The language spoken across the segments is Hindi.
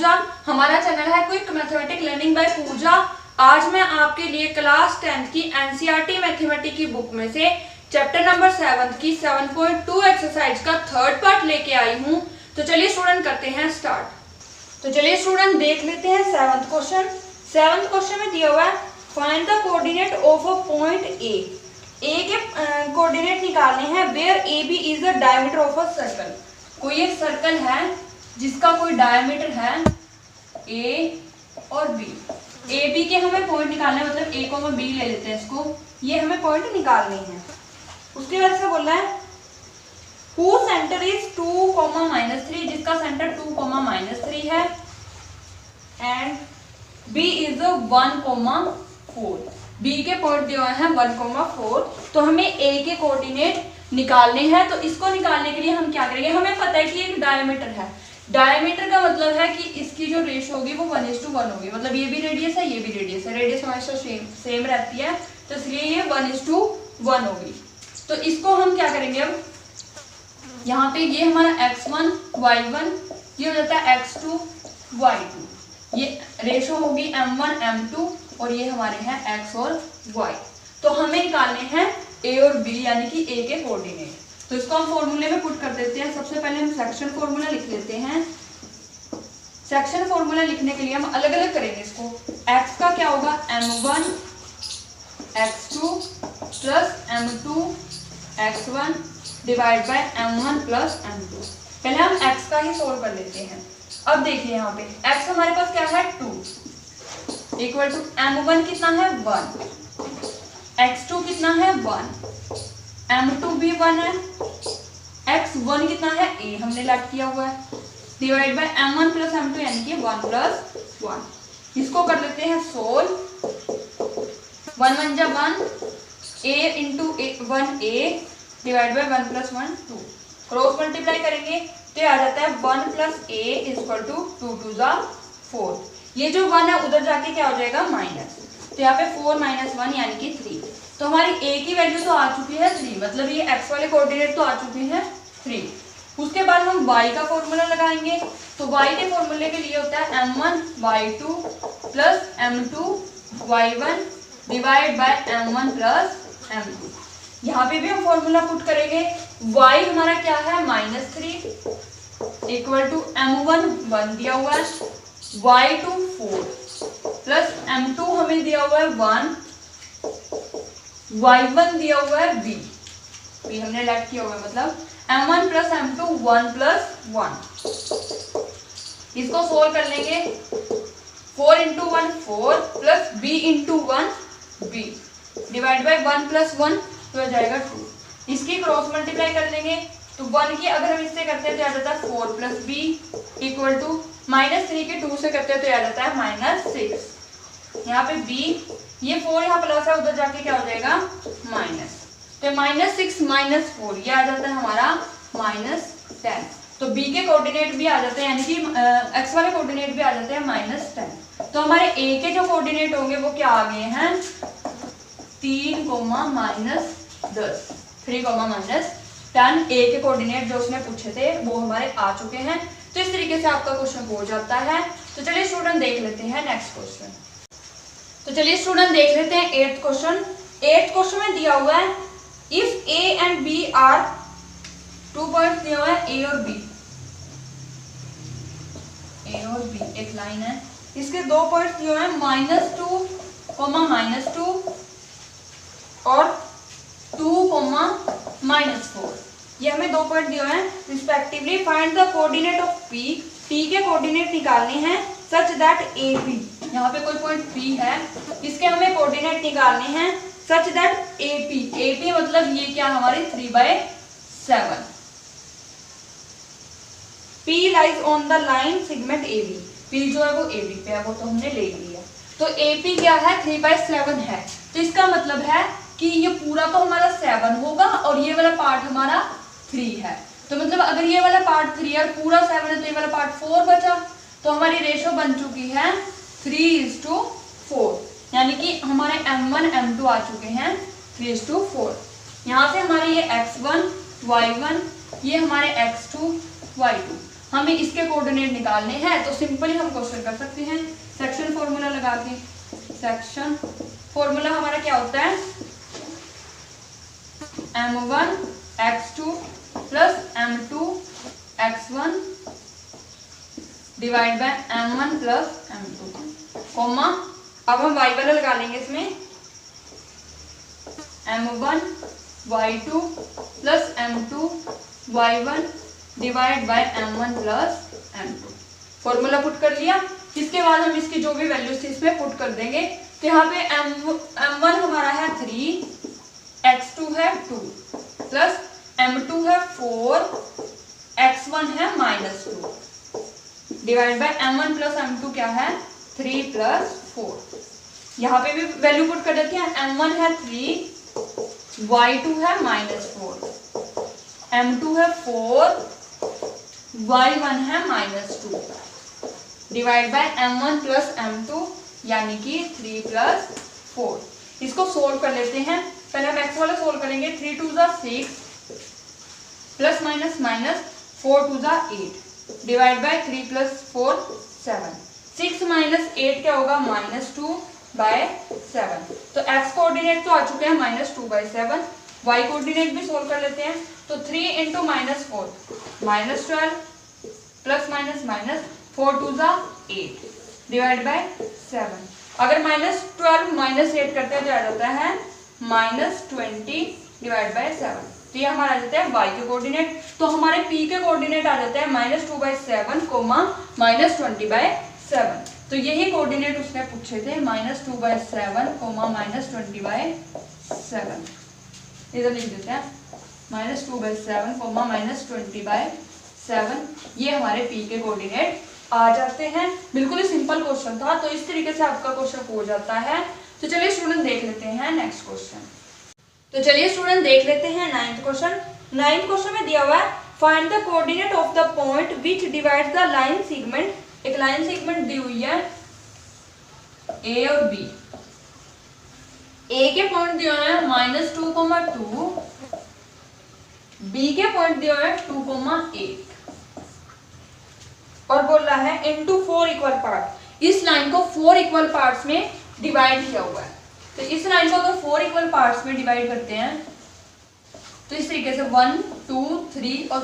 पूजा। हमारा चैनल है क्विक मैथमेटिक लर्निंग बाय पूजा। आज मैं आपके लिए क्लास 10th की एनसीईआरटी मैथमेटिक्स की बुक में से चैप्टर नंबर 7 की 7.2 एक्सरसाइज का थर्ड पार्ट लेके आई हूँ। तो चलिए स्टूडेंट करते हैं स्टार्ट। तो चलिए स्टूडेंट देख लेते हैं सेवंथ क्वेश्चन। सेवंथ क्वेश्चन में दिया हुआ है find the coordinate of a point A के कोऑर्डिनेट निकालने हैं where A B is the diameter of a circle. कोई एक सर्कल है जिसका कोई डायमीटर है ए और बी। ए बी के हमें पॉइंट निकालने हैं, मतलब ए को बी ले लेते हैं इसको, ये हमें पॉइंट निकालने हैं। उसके बाद से बोल रहा है हु सेंटर इज 2, -3, जिसका सेंटर 2, -3 है एंड बी इज 1, 4। बी के पॉइंट दिए हुए हैं 1, 4। तो हमें ए के कोऑर्डिनेट निकालने हैं। तो इसको निकालने के लिए हम क्या करेंगे, हमें पता है कि एक डायमीटर है। डायमीटर का मतलब है कि इसकी जो रेशियो होगी वो 1:1 होगी, मतलब ये भी रेडियस है ये भी रेडियस है, रेडियस हमेशा सेम रहती है, तो इसलिए ये 1:1 होगी। तो इसको हम क्या करेंगे, अब यहाँ पे ये हमारा x1 y1 ये हो जाता है x2 y2, ये रेशियो होगी m1 m2 और ये हमारे हैं x और y। तो हमें निकालने हैं a और b यानी कि a के कोऑर्डिनेट। तो इसको हम फॉर्मूले में पुट कर देते हैं। सबसे पहले हम सेक्शन फॉर्मूला लिख लेते हैं। सेक्शन फॉर्मूला लिखने के लिए हम अलग अलग करेंगे इसको। x का क्या होगा m1 x2 plus m2 x1 divide by m1 plus m2। पहले हम x का ही सोल्व कर लेते हैं। अब देखिए यहाँ पे x हमारे पास क्या है 2 इक्वल टू m1 कितना है 1, x2 कितना है 1, m2 भी 1 है, x1 कितना है a हमने लैट किया हुआ है, divide by m1 plus m2 यानी कि 1 प्लस 1। इसको कर लेते हैं सोल्व। 1 1 जा 1, a into 1a divide by 1 plus 1 2। Cross multiply करेंगे तो ये आ जाता है 1 प्लस a इक्वल टू 2 2 जा 4। ये जो 1 है उधर जाके क्या हो जाएगा माइनस, तो यहाँ पे 4 - 1 यानी कि 3। तो हमारी a की वैल्यू तो आ चुकी है 3, मतलब ये x वाले कोऑर्डिनेट तो आ चुके हैं 3। उसके बाद हम y का फॉर्मूला लगाएंगे। तो y के फॉर्मूले के लिए होता है m1 y2 plus m2 y1 divide by m1 plus m2। यहाँ पे भी हम फॉर्मूला पुट करेंगे। y हमारा क्या है -3 इक्वल टू m1 1 दिया हुआ है, y2 4 प्लस m2 हमें दिया हुआ है 1, y1 दिया हुआ है b हमने लैट किया हुआ है, मतलब m1 प्लस m2 1 प्लस 1। इसको सोल्व कर लेंगे। 4 × 1 4 plus b × 1 b divide by 1 plus 1 तो आ जाएगा 2। इसकी क्रॉस मल्टीप्लाई कर लेंगे तो 1 की अगर हम इससे करते हैं तो आ जाता है 4 प्लस b इक्वल टू -3 के 2 से करते हैं तो आ जाता है -6। यहाँ पे b ये 4 यहाँ प्लस है उधर जाके क्या हो जाएगा माइनस, तो -6 - 4 ये आ जाता है हमारा -10। तो b के कोऑर्डिनेट भी आ जाते हैं, यानी कि x वाले कोऑर्डिनेट भी आ जाते हैं -10। तो हमारे a के जो कोऑर्डिनेट होंगे वो क्या आ गए हैं 3, -10 3, -10। a के कोऑर्डिनेट जो उसने पूछे थे वो हमारे आ चुके हैं। तो इस तरीके से आपका क्वेश्चन हो जाता है। तो चलिए स्टूडेंट देख लेते हैं नेक्स्ट क्वेश्चन। तो चलिए स्टूडेंट देख लेते हैं 8th क्वेश्चन। 8th क्वेश्चन में दिया हुआ है if a and b are 2 points दिया हुआ है a और b। एक लाइन है, इसके 2 पॉइंट्स दिए हुए हैं -2, -2 और 2, -4। ये हमें 2 पॉइंट दिए हुए हैं respectively. Find the coordinate of p। p के कोऑर्डिनेट निकालने हैं सच दैट AP, यहाँ पे कोई पॉइंट p है, इसके हमें कोऑर्डिनेट निकालने हैं सच दैट AP मतलब ये क्या हमारे 3/7। p lies on the line segment AB। p जो है वो AB पे है, वो तो हमने ले लिया। तो AP क्या है 3/7 है, तो इसका मतलब है कि ये पूरा तो हमारा 7 होगा और ये वाला पार्ट हमारा 3 है। तो मतलब अगर ये वाला पार्ट 3 है और पूरा 7 है तो ये वाला पार्ट 4 बचा। तो हमारी रेशो बन चुकी है 3:4, यानी कि हमारे m1 m2 आ चुके हैं 3:4। यहाँ से हमारे ये x1 y1 ये हमारे x2 y2 हमें इसके कोऑर्डिनेट निकालने हैं, तो सिंपली हम क्वेश्चन कर सकते हैं सेक्शन फॉर्मूला लगा के। सेक्शन फॉर्मूला हमारा क्या होता है, m1 x2 plus m2 x1 divide by m1 plus m2 comma, अब हम y वाला लगा लेंगे इसमें, m1 y2 plus m2 y1 divide by m1 plus m2। Formula put कर लिया। इसके बाद हम इसकी जो भी वैल्यूज थी इसमें पुट कर देंगे। तो यहाँ पे m1 हमारा है 3, x2 है 2 प्लस m2 है 4, x1 है -2 divide by m1 plus m2 क्या है 3 प्लस 4। यहाँ पे भी वैल्यू पुट कर देते हैं। m1 है 3, y2 है -4, m2 है 4, y1 है -2 divide by m1 plus m2 यानी कि 3 प्लस 4। इसको सोल्व कर लेते हैं। पहले हम x वाला सोल्व करेंगे। 3 2 जा 6 प्लस माइनस माइनस 4 2 जा 8 डिवाइड बाय 3 प्लस 4 7। 6 माइनस 8 क्या होगा -2 बाय 7। तो x कोऑर्डिनेट तो आ चुके हैं -2 बाय 7। y कोऑर्डिनेट भी सोल्व कर लेते हैं। तो 3 इंटू -4 -12 प्लस माइनस माइनस 4 2 जा 8 डिवाइड बाय 7। अगर -12 -8 करते हैं तो आ जाता है -20 डिवाइड बाय 7। तो ये हमारा आ जाता है y के कोऑर्डिनेट। तो हमारे p के कोऑर्डिनेट आ जाते हैं -2 बाय 7 कोमा -20 बाय 7। तो यही कोऑर्डिनेट उसने पूछे थे, -2 बाय 7 कोमा -20 बाय 7। इधर लिख देते हैं -2 बाय 7 कोमा -20 बाय 7। ये हमारे p के कोऑर्डिनेट आ जाते हैं। बिल्कुल ही सिंपल क्वेश्चन था। तो इस तरीके से आपका क्वेश्चन हो जाता है। तो चलिए स्टूडेंट देख लेते हैं नेक्स्ट क्वेश्चन। तो चलिए स्टूडेंट देख लेते हैं 9th क्वेश्चन। 9th क्वेश्चन में दिया हुआ है find the coordinate of the point which divides the line segment. एक लाइन सेगमेंट दी हुई है a और b। a के पॉइंट दिया है -2, 2, b के पॉइंट दिया है 2, 8 और बोल रहा है इनटू 4 इक्वल पार्ट। इस लाइन को 4 इक्वल पार्ट्स में डिवाइड किया हुआ है। तो इस लाइन को अगर 4 इक्वल पार्ट्स में डिवाइड करते हैं तो इस तरीके से 1 2 3 और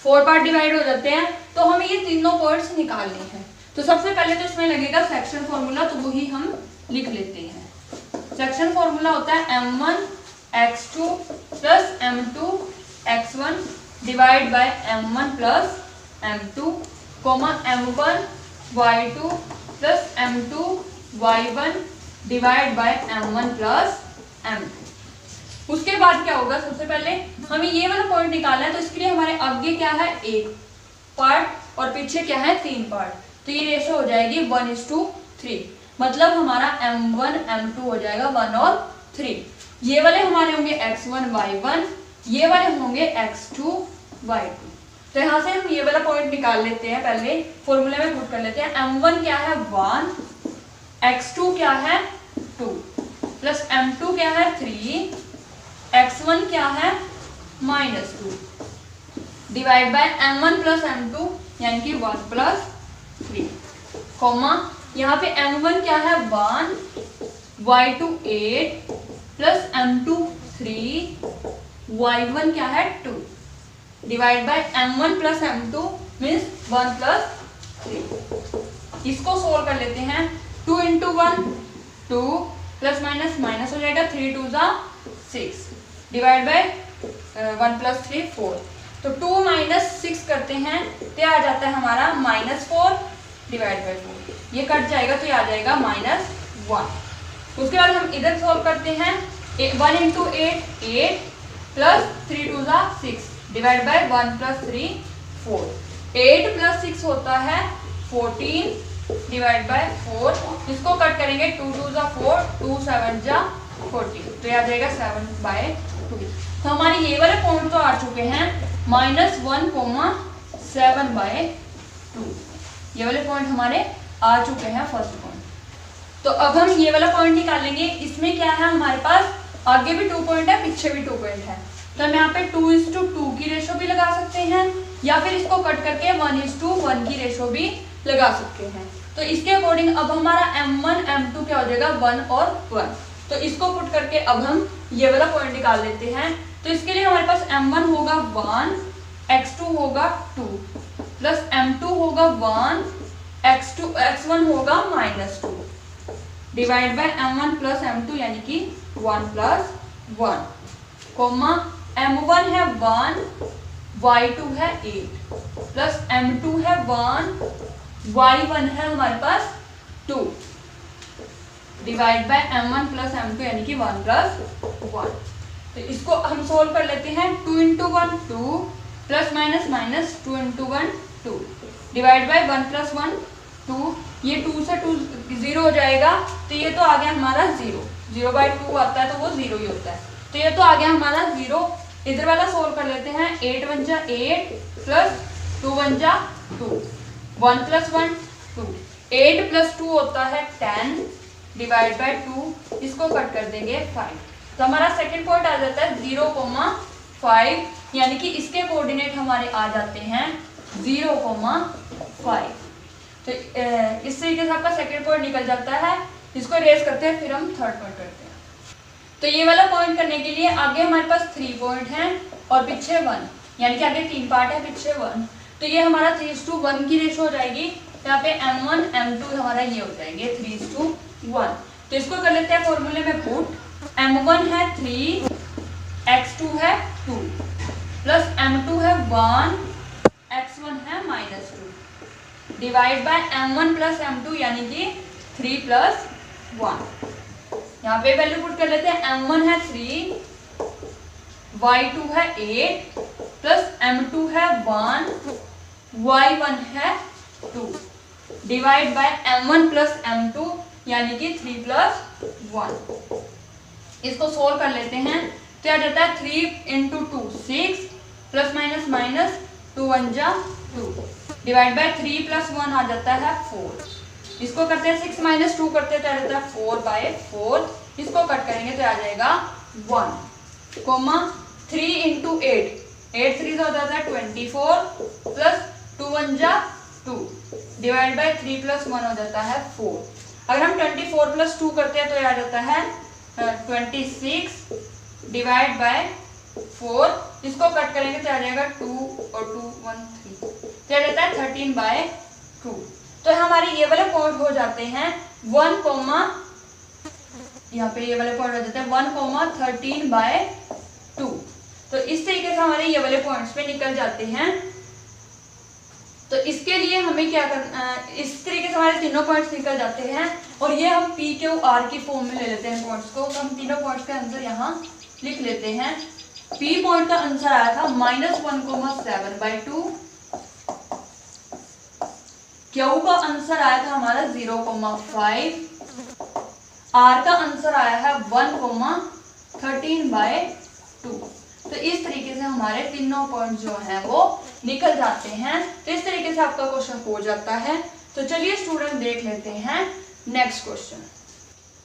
4 पार्ट डिवाइड हो जाते हैं। तो हमें ये तीनों पॉइंट्स निकालने हैं। तो सबसे पहले तो इसमें लगेगा सेक्शन फॉर्मूला, तो वही हम लिख लेते हैं। सेक्शन फॉर्मूला होता है m1 x2 plus m2 x1 divide by m1 plus m2 comma m1 y2 plus m2 y1 divide by m1 plus m2। उसके बाद क्या होगा, सबसे पहले हमें ये वाला पॉइंट निकालना है। तो इसके लिए हमारे आगे क्या है 1 पार्ट और पीछे क्या है 3 पार्ट। तो ये रेशो हो जाएगी 1:3। मतलब हमारा m1 m2 हो जाएगा 1 और 3। ये वाले हमारे होंगे x1 y1, ये वाले होंगे x2 y2। तो यहाँ से हम ये वाला पॉइंट निकाल लेते हैं। पहले फॉर्मूले में पुट कर लेते हैं। m1 क्या है 1, x2 क्या है 2 प्लस m2 क्या है 3, x1 क्या है -2 divide by m1 plus m2 यानी कि 1 प्लस 3 कोमा यहाँ पे m1 क्या है 1, y2 8 प्लस m2 3, y1 क्या है 2 divide by m1 plus m2 means 1 plus 3। इसको सोल्व कर लेते हैं। 2 इंटू 1 2 प्लस माइनस माइनस हो जाएगा 3 2 जा 6 डिवाइड बाय 1 प्लस 3 4। तो 2 माइनस 6 करते हैं तो आ जाता है हमारा -4 डिवाइड बाय 4। ये कट जाएगा तो ये आ जाएगा -1। उसके बाद हम इधर सोल्व करते हैं। 1 इंटू 8 प्लस 3 2 जा 6 डिवाइड बाय 1 प्लस 3 4। 8 प्लस 6 होता है 14 डिवाइड बाय 4। इसको कट करेंगे 2 2 जा 4 2 7 जा 14। तो ये आ जाएगा 7/2। तो हमारे ये वाले पॉइंट तो आ चुके हैं -1, 7/2। ये वाले पॉइंट हमारे आ चुके हैं फर्स्ट पॉइंट। तो अब हम ये वाला पॉइंट निकालेंगे। इसमें क्या है हमारे पास आगे भी 2 पॉइंट है, पीछे भी 2 पॉइंट है। तो हम यहाँ पे 2:2 की रेशो भी लगा सकते हैं या फिर इसको कट करके 1:1 की रेशो भी लगा सकते हैं। तो इसके अकॉर्डिंग अब हमारा m1 m2 क्या हो जाएगा 1 और 1। तो इसको पुट करके अब हम ये वाला पॉइंट निकाल लेते हैं। तो इसके लिए हमारे पास m1 होगा 1, x2 होगा 2 प्लस m2 होगा 1, x1 होगा -2 divide by m1 plus m2 यानी कि 1 प्लस 1 कोमा m1 है 1, y2 है 8 प्लस m2 है 1, y1 है हमारे पास 2 divide by m1 plus m2 यानी कि 1 प्लस 1। तो इसको हम सोल्व कर लेते हैं। 2 × 1 2 plus minus minus 2 × 1 2 divide by 1 plus 1 2। ये 2 से 2 0 हो जाएगा, तो ये तो आ गया हमारा 0। 0/2 आता है तो वो 0 ही होता है, तो ये तो आ गया हमारा 0। इधर वाला सोल्व कर लेते हैं। 8 × 1 = 8 प्लस 2 × 1 = 2 1 प्लस 1 2 8 प्लस 2 होता है 10 डिवाइड बाय 2। इसको कट कर देंगे 5। तो हमारा सेकंड पॉइंट आ जाता है 0,5 यानी कि इसके कोऑर्डिनेट हमारे आ जाते हैं 0,5। तो इस तरीके से आपका सेकंड पॉइंट निकल जाता है। इसको रेस करते हैं, फिर हम थर्ड पॉइंट करते हैं। तो ये वाला पॉइंट करने के लिए आगे हमारे पास 3 पॉइंट हैं और पीछे 1, यानी कि आगे 3 पार्ट है पीछे 1। तो ये हमारा 3:1 की रेशो हो जाएगी। यहाँ पे m1 m2 हमारा ये हो जाएंगे 3:1। तो इसको कर लेते हैं फॉर्मूले में पुट। m1 है 3, x2 है 2 प्लस m2 है 1, x1 है -2 divide by m1 plus m2 यानी कि 3 प्लस 1। यहाँ पे वैल्यू पुट कर लेते हैं। m1 है 3, y2 है 8 प्लस m2 है 1, y1 है 2 divide by m1 plus m2 यानी कि 3 प्लस 1। इसको सोल्व कर लेते हैं। तो आ जाता है 3 × 2 6 plus minus minus 2 × 1 = 2 divide by 3 plus 1 आ जाता है 4। इसको करते हैं 6 - 2 करते हैं तो आ जाता है 4/4। इसको कट करेंगे तो आ जाएगा 1 कोमा 3 × 8 8 3 हो जाता है 24 प्लस 2 × 1 = 2 डिवाइड बाय 3 प्लस 1 हो जाता है 4। अगर हम 24 प्लस 2 करते हैं तो ये आ जाता है 26 डिवाइड बाय 4। इसको कट करेंगे तो आ जाएगा 2 और 2 1 3 तो आ जाता है 13/2। तो हमारे ये वाले पॉइंट हो जाते हैं 1, यहाँ पे ये वाले पॉइंट हो जाते हैं 1,13/2। तो इस तरीके से हमारे ये वाले पॉइंट्स पे निकल जाते हैं। तो इसके लिए हमें क्या करना, इस तरीके से हमारे तीनों पॉइंट्स निकल जाते हैं और ये हम पी क्यू आर की फॉर्म में ले लेते हैं पॉइंट्स को। तो हम तीनों पॉइंट्स का आंसर यहाँ लिख लेते हैं। पी पॉइंट का आंसर आया था -1,7/2। क्यू का आंसर आया था हमारा 0,5। आर का आंसर आया है 1,13/2। तो इस तरीके से हमारे तीनों पॉइंट जो हैं वो निकल जाते हैं। तो इस तरीके से आपका क्वेश्चन हो जाता है। तो चलिए स्टूडेंट देख लेते हैं नेक्स्ट क्वेश्चन।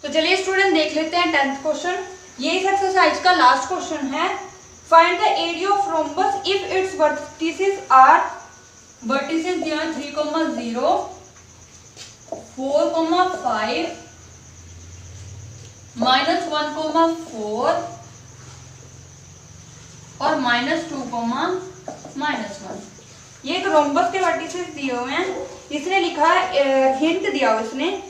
तो चलिए स्टूडेंट देख लेते हैं 10th क्वेश्चन। ये इस एक्सरसाइज का लास्ट क्वेश्चन है। Find the area of rhombus if its vertices are vertices they are 3, 0, 4, 5, -1, 4 और -2, -1। ये एक रोम्बस के वर्टिसेस दिए हुए हैं। इसने लिखा है, हिंट दिया हुआ इसने,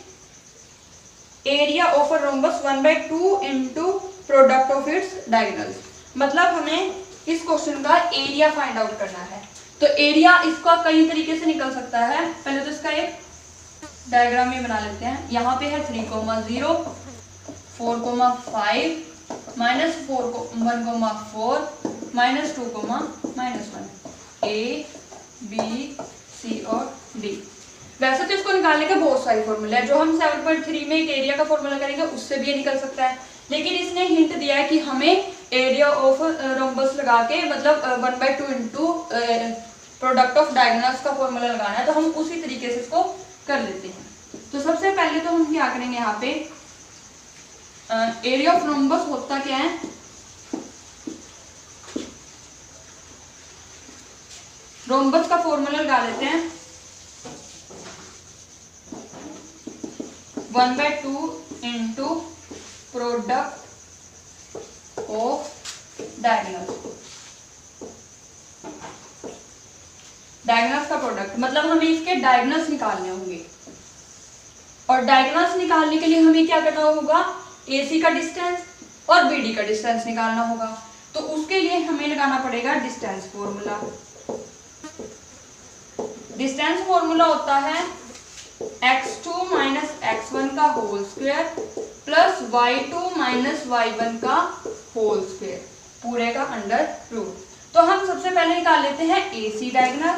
area of a rhombus 1/2 into product of its diagonals. मतलब हमें इस क्वेश्चन का एरिया फाइंड आउट करना है। तो एरिया इसका कई तरीके से निकल सकता है। पहले तो इसका एक डायग्राम में बना लेते हैं। यहाँ पे है 3, 0, 4, 5, -4, 1, 4, -2, -1, A, B, C और D। वैसे तो इसको निकालने के बहुत सारे फॉर्मूले हैं। जो हम 7.3 में एक एरिया का फॉर्मूला करेंगे उससे भी ये निकल सकता है, लेकिन इसने हिंट दिया है कि हमें एरिया ऑफ रोम्बस लगा के मतलब 1/2 इंटू प्रोडक्ट ऑफ डायगोनल्स का फॉर्मूला लगाना है। तो हम उसी तरीके से इसको कर लेते हैं। तो सबसे पहले तो हम क्या करेंगे, यहाँ पे एरिया ऑफ रोम्बस होता क्या है, रोम्बस का फॉर्मूला लगा लेते हैं, 1/2 इंटू प्रोडक्ट ऑफ डायगोनल्स का प्रोडक्ट, मतलब हमें इसके डायगोनल्स निकालने होंगे। और डायगोनल्स निकालने के लिए हमें क्या करना होगा, AC का डिस्टेंस और BD का डिस्टेंस निकालना होगा। तो उसके लिए हमें लगाना पड़ेगा डिस्टेंस फॉर्मूला। डिस्टेंस फॉर्मूला होता है x2 माइनस x1 का whole square plus y2 minus y1 का होल स्क्वायर, पूरे का अंडर रूट। तो हम सबसे पहले निकाल लेते हैं AC डायगोनल।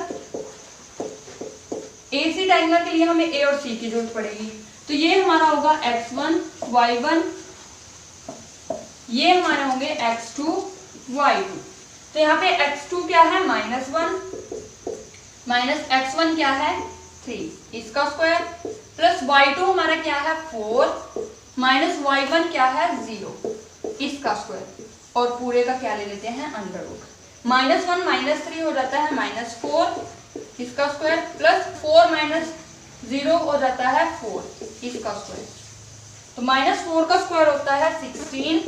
AC डायगोनल के लिए हमें A और C की जरूरत पड़ेगी। तो ये हमारा होगा x1 y1, ये हमारे होंगे x2 y2। तो यहाँ पे x2 क्या है -1 माइनस x1 क्या है 3, इसका स्क्वायर प्लस y2 हमारा क्या है 4 माइनस y1 क्या है 0, इसका स्क्वायर, और पूरे का क्या ले लेते हैं अंडर रूट। -1 -3 हो जाता है -4, इसका स्क्वायर प्लस 4 माइनस 0 हो जाता है 4, इसका स्क्वायर। तो -4 का स्क्वायर होता है 16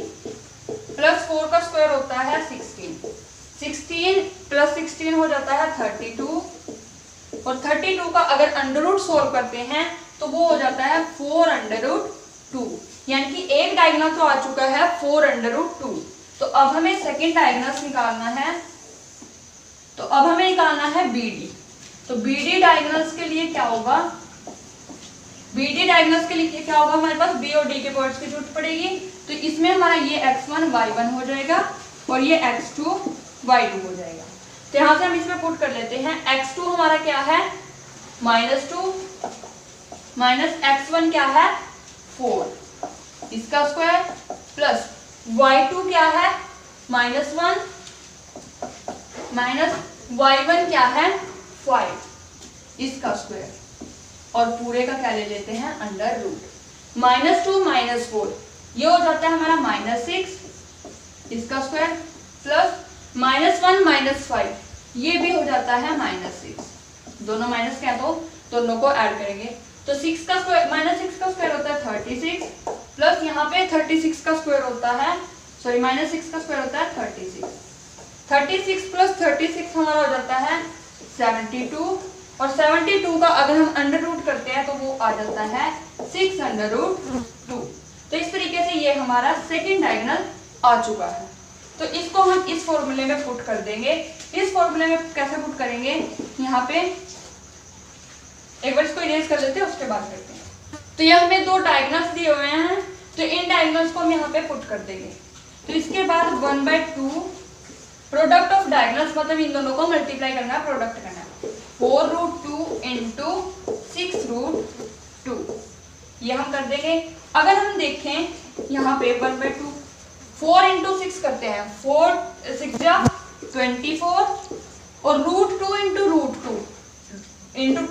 प्लस 4 का स्क्वायर होता है 16 प्लस 16 हो जाता है 32, और 32 का अगर अंडर रूट सोल्व करते हैं तो वो हो जाता है 4√2, यानी कि एक डायगोनल तो आ चुका है 4√2। तो अब हमें सेकंड डायगोनल निकालना है, तो अब हमें निकालना है BD। तो BD डायगोनल्स के लिए क्या होगा, BD डायगोनल्स के लिए क्या होगा, हमारे पास B और D के पॉइंट्स की जरूरत पड़ेगी। तो इसमें हमारा ये x1 y1 हो जाएगा और ये x2 y2 हो जाएगा। तो यहाँ से हम इसमें पुट कर लेते हैं, x2 हमारा क्या है -2 माइनस x1 क्या है 4, इसका स्क्वायर प्लस y2 क्या है -1 माइनस y1 क्या है 5, इसका स्क्वायर, और पूरे का क्या ले लेते हैं अंडर रूट। -2 माइनस 4 ये हो जाता है हमारा -6, इसका स्क्वायर प्लस -1 माइनस 5 ये भी हो जाता है -6, दोनों माइनस क्या दो, दोनों को ऐड करेंगे तो 6 का स्क्वायर -6 का स्क्वायर होता है 36 प्लस यहाँ पे 36 का स्क्वायर होता है, सॉरी -6 का स्क्वायर होता है 36 प्लस 36 हमारा हो जाता है 72, और 72 का अगर हम अंडर रूट करते हैं तो वो आ जाता है 6√2। तो इस तरीके से ये हमारा सेकंड डायगोनल आ चुका है। तो इसको हम इस फॉर्मूले में पुट कर देंगे। इस फॉर्मूले में कैसे पुट करेंगे, यहाँ पे एक बार इसको इरेज कर लेते हैं, उसके बाद करते हैं। तो ये हमें दो डायगोनल्स दिए हुए हैं, तो इन डायगोनल्स को हम यहाँ पे पुट कर देंगे। तो इसके बाद 1/2 प्रोडक्ट ऑफ डायगोनल्स, मतलब इन दोनों को मल्टीप्लाई करना है, प्रोडक्ट करना है, 4√2 इंटू 6√2 ये हम कर देंगे। अगर हम देखें यहाँ पे 1/2 4 इंटू 6 करते हैं, 4 6 जा 24, और √2 इंटू √2 इंटू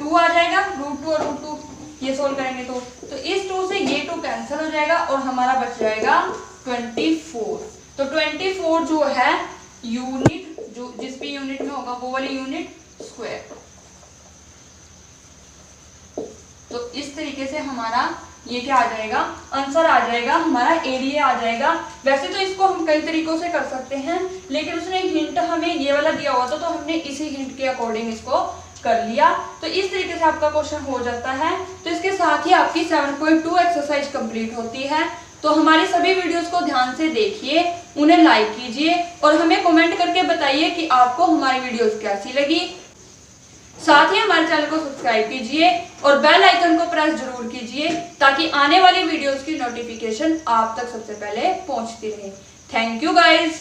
2 आ जाएगा, √2 और √2 ये सोल्व करेंगे तो इस 2 से ये 2 कैंसिल हो जाएगा और हमारा बच जाएगा 24। तो 24 जो है यूनिट, जो जिस भी यूनिट में होगा वो वाली यूनिट स्क्वायर। तो इस तरीके से हमारा ये क्या आ जाएगा, आंसर आ जाएगा, हमारा एरिया आ जाएगा। वैसे तो इसको हम कई तरीकों से कर सकते हैं, लेकिन उसने हिंट हमें ये वाला दिया हुआ था तो हमने इसी हिंट के अकॉर्डिंग इसको कर लिया। तो इस तरीके से आपका क्वेश्चन हो जाता है। तो इसके साथ ही आपकी 7.2 एक्सरसाइज कंप्लीट होती है। तो हमारी सभी वीडियोस को ध्यान से देखिए, उन्हें लाइक कीजिए और हमें कमेंट करके बताइए कि आपको हमारी वीडियोस कैसी लगी। साथ ही हमारे चैनल को सब्सक्राइब कीजिए और बेल आइकन को प्रेस जरूर कीजिए ताकि आने वाली वीडियोस की नोटिफिकेशन आप तक सबसे पहले पहुंचती रहे। Thank you guys.